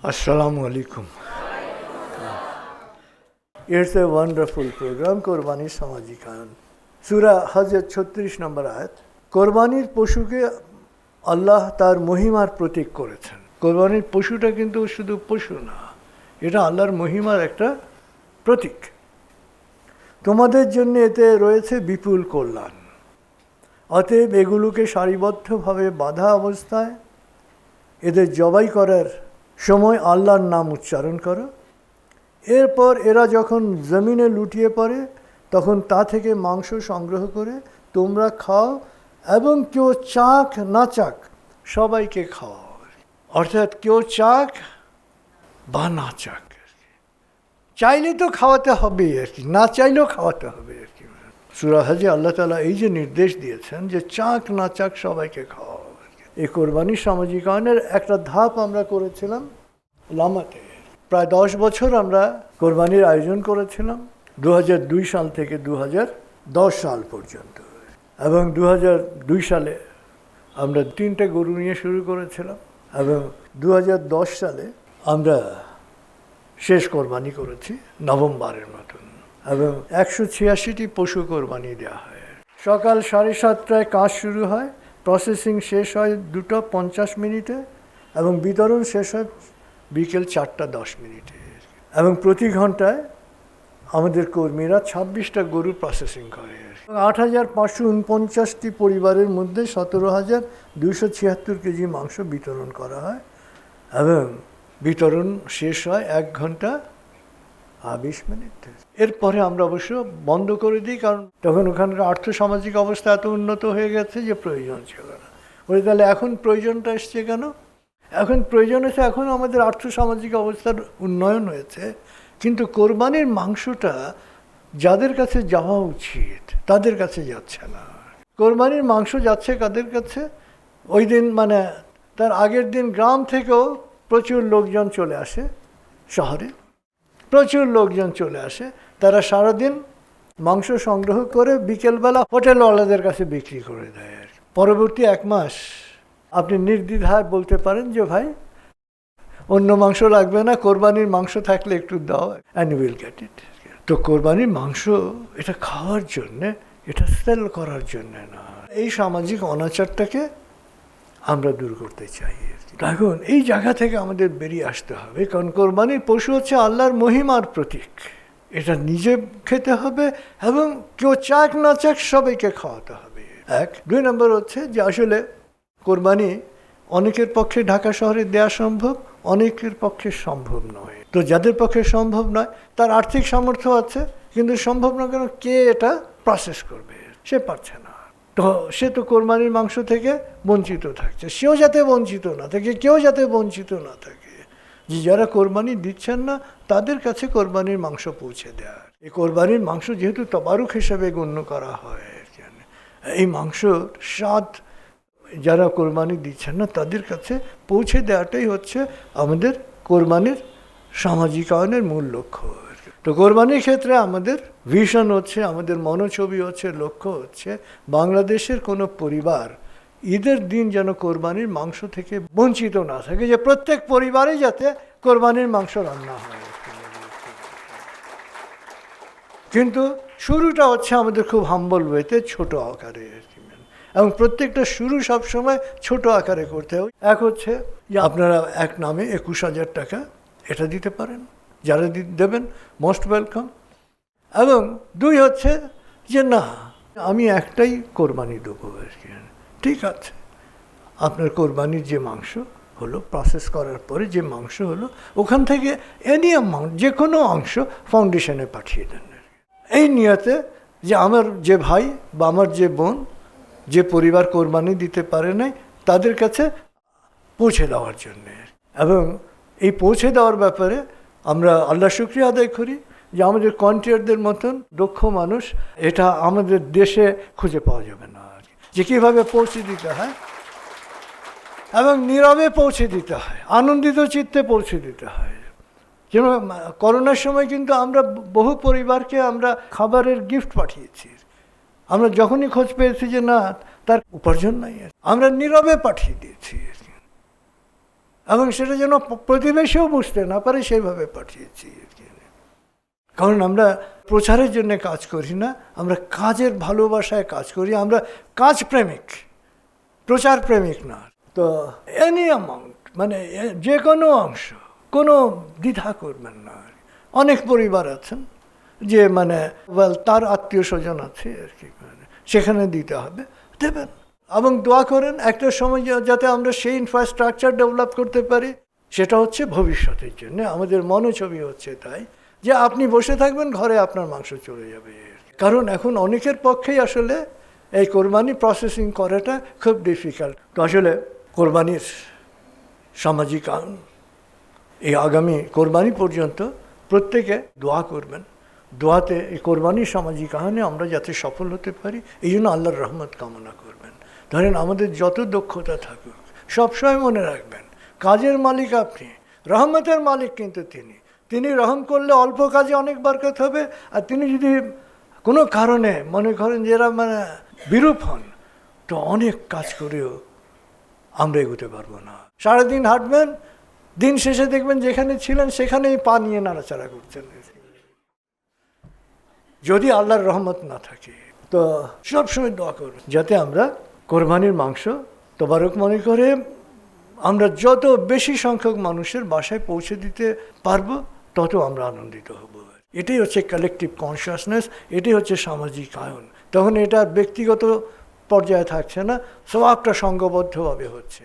Assalamu alaikum. It's a wonderful program, Qurbani Samajikayan. Surah Hajj 36 নম্বর আয়াত। কোরবানির পশুকে আল্লাহ তার মহিমার প্রতীক করেছেন। কোরবানির পশুটা কিন্তু শুধু পশু না, এটা আল্লাহর মহিমার একটা প্রতীক। তোমাদের জন্য এতে রয়েছে বিপুল কল্যাণ। অতএব এগুলোকে সারিবদ্ধভাবে বাঁধা অবস্থায় এদের জবাই করার সময় আল্লাহর নাম উচ্চারণ করো। এরপর এরা যখন জমিনে লুটিয়ে পড়ে তখন তা থেকে মাংস সংগ্রহ করে তোমরা খাও এবং কেউ চাক না চাক সবাইকে খাওয়াও। অর্থাৎ কেউ চাক বা না চাক, চাইলে তো খাওয়াতে হবে আর কি, না চাইলেও খাওয়াতে হবে আর কি। সূরা হজে আল্লাহ তাআলা এই যে নির্দেশ দিয়েছেন যে চাক না চাক সবাইকে খাওয়াও। এই কোরবানি সামাজিকায়নের একটা ধাপ আমরা করেছিলাম লামাতে। প্রায় 10 বছর আমরা কোরবানির আয়োজন করেছিলাম 2002 সাল থেকে 2010 সাল পর্যন্ত। এবং 2002 সালে আমরা 3টে গরু নিয়ে শুরু করেছিলাম এবং 2010 সালে আমরা শেষ কোরবানি করেছি নভেম্বরের মতন। এবং 186টি পশু কোরবানি দেওয়া হয়। সকাল 7:30টায় কাজ শুরু হয়, প্রসেসিং শেষ হয় 2:50 এবং বিতরণ শেষ হয় বিকেল 4:10। এবং প্রতি ঘন্টায় আমাদের কর্মীরা 26টা গরু প্রসেসিং করে। 8,549টি পরিবারের মধ্যে 17,276 কেজি মাংস বিতরণ করা হয় এবং বিতরণ শেষ হয় 1 ঘন্টা 20 মিনিট। এরপরে আমরা অবশ্য বন্ধ করে দিই, কারণ তখন ওখানকার আর্থসামাজিক অবস্থা এত উন্নত হয়ে গেছে যে প্রয়োজন ছিল না। বলে তাহলে এখন প্রয়োজনটা এসছে কেন? এখন প্রয়োজন হচ্ছে, এখন আমাদের আর্থসামাজিক অবস্থার উন্নয়ন হয়েছে, কিন্তু কোরবানির মাংসটা যাদের কাছে যাওয়া উচিত তাদের কাছে যাচ্ছে না। কোরবানির মাংস যাচ্ছে কাদের কাছে? ওই দিন মানে তার আগের দিন গ্রাম থেকেও প্রচুর লোকজন চলে আসে, শহরে প্রচুর লোকজন চলে আসে। তারা সারাদিন মাংস সংগ্রহ করে বিকেলবেলা হোটেলওয়ালাদের কাছে বিক্রি করে দেয়। আর পরবর্তী 1 মাস আপনি নির্দ্বিধায় বলতে পারেন যে ভাই অন্য মাংস লাগবে না, কোরবানির মাংস থাকলে একটু দাও, অ্যান্ড উইল গেট ইট। তো কোরবানির মাংস এটা খাওয়ার জন্যে, এটা সেল করার জন্যে না। এই সামাজিক অনাচারটাকে আমরা দূর করতে চাই। এখন এই জায়গা থেকে আমাদের বেরিয়ে আসতে হবে, কারণ কোরবানির পশু হচ্ছে আল্লাহর মহিমার প্রতীক। এটা নিজে খেতে হবে এবং কেউ চাক না চাক সবাইকে খাওয়াতে হবে। 1। 2 নম্বর হচ্ছে যে আসলে কোরবানি অনেকের পক্ষে ঢাকা শহরে দেওয়া সম্ভব, অনেকের পক্ষে সম্ভব নয়। তো যাদের পক্ষে সম্ভব নয় তার আর্থিক সামর্থ্য আছে, কিন্তু সম্ভব না কেন, কে এটা প্রসেস করবে? সে পারছে না। তো সে তো কোরবানির মাংস থেকে বঞ্চিত থাকছে। সেও যাতে বঞ্চিত না থাকে, কেউ যাতে বঞ্চিত না থাকে, যে যারা কোরবানি দিচ্ছেন না তাদের কাছে কোরবানির মাংস পৌঁছে দেওয়ার। এই কোরবানির মাংস যেহেতু তবারুক হিসাবে গণ্য করা হয়, এই মাংসর স্বাদ যারা কোরবানি দিচ্ছেন না তাদের কাছে পৌঁছে দেওয়াটাই হচ্ছে আমাদের কোরবানির সামাজিকায়নের মূল লক্ষ্য। তো কোরবানির ক্ষেত্রে আমাদের ভিশন হচ্ছে, আমাদের মনোছবি হচ্ছে, লক্ষ্য হচ্ছে বাংলাদেশের কোনো পরিবার ঈদের দিন যেন কোরবানির মাংস থেকে বঞ্চিত না থাকে, যে প্রত্যেক পরিবারে যাতে কোরবানির মাংস রান্না হয়। কিন্তু শুরুটা হচ্ছে আমাদের খুব হাম্বল ওয়েতে, ছোট আকারে। এবং প্রত্যেকটা শুরু সবসময় ছোট আকারে করতে হবে। 1 হচ্ছে যে আপনারা এক নামে 21,000 টাকা এটা দিতে পারেন, যারা দেবেন মোস্ট ওয়েলকাম। এবং 2 হচ্ছে যে না, আমি একটাই কোরবানি দেবো আর কি। ঠিক আছে, আপনার কোরবানির যে মাংস হলো, প্রসেস করার পরে যে মাংস হলো, ওখান থেকে এনি অ্যামাউন্ট, যে কোনো অংশ ফাউন্ডেশনে পাঠিয়ে দেন। এই নিয়তে যে আমার যে ভাই বা আমার যে বোন, যে পরিবার কোরবানি দিতে পারে নাই, তাদের কাছে পৌঁছে দেওয়ার জন্যে। এবং এই পৌঁছে দেওয়ার ব্যাপারে আমরা আল্লাহ শুকরিয়া আদায় করি যে আমাদের কন্ট্রিয়ারদের মতন দক্ষ মানুষ এটা আমাদের দেশে খুঁজে পাওয়া যাবে না, যে কীভাবে পৌঁছে দিতে হয় এবং নীরবে পৌঁছে দিতে হয়, আনন্দিত চিত্তে পৌঁছে দিতে হয়। যেন করোনার সময় কিন্তু আমরা বহু পরিবারকে আমরা খাবারের গিফট পাঠিয়েছি। আমরা যখনই খোঁজ পেয়েছি যে না তার উপার্জন নাই, আমরা নীরবে পাঠিয়ে দিয়েছি। এবং সেটা যেন প্রতিবেশীও বুঝতে না পারে সেইভাবে পাঠিয়েছি। কারণ আমরা প্রচারের জন্য কাজ করি না, আমরা কাজের ভালোবাসায় কাজ করি, আমরা কাজ প্রেমিক, প্রচার প্রেমিক না। তো এনি অ্যামাউন্ট, মানে যে কোনো অংশ, কোনো দ্বিধা করবেন না। অনেক পরিবার আছেন যে মানে তার আত্মীয় স্বজন আছে আর কি, সেখানে দিতে হবে, দেবেন। এবং দোয়া করেন একটা সময় যাতে আমরা সেই ইনফ্রাস্ট্রাকচার ডেভেলপ করতে পারি। সেটা হচ্ছে ভবিষ্যতের জন্য আমাদের মনোছবি হচ্ছে তাই যে আপনি বসে থাকবেন, ঘরে আপনার মাংস চলে যাবে। কারণ এখন অনেকের পক্ষেই আসলে এই কোরবানি প্রসেসিং করাটা খুব ডিফিকাল্ট। তো আসলে কোরবানির সামাজিক এই আগামী কোরবানি পর্যন্ত প্রত্যেকে দোয়া করবেন। দোয়াতে এই কোরবানির সামাজিক আহ্বানে আমরা যাতে সফল হতে পারি, এই জন্য আল্লাহর রহমত কামনা করবেন। ধরেন আমাদের যত দক্ষতা থাকুক, সবসময় মনে রাখবেন কাজের মালিক আপনি, রহমতের মালিক কিন্তু তিনি রহম করলে অল্প কাজে অনেক বরকত হবে। আর তিনি যদি কোনো কারণে মনে করেন যারা মানে বিরূপ হন, তো অনেক কাজ করেও আমরা এগোতে পারবো না। সারাদিন হাঁটবেন, দিন শেষে দেখবেন যেখানে ছিলেন সেখানেই পা নিয়ে নাড়াচাড়া করছেন, যদি আল্লাহর রহমত না থাকে। তো সবসময় দোয়া করবেন যাতে আমরা কোরবানির মাংস তোবারক মনে করে আমরা যত বেশি সংখ্যক মানুষের বাসায় পৌঁছে দিতে পারবো, তত আমরা আনন্দিত হব। এটাই হচ্ছে কালেকটিভ কনসিয়াসনেস, এটাই হচ্ছে সামাজিক আয়ন। তখন এটা ব্যক্তিগত পর্যায়ে থাকছে না, সবটা সংঘবদ্ধভাবে হচ্ছে।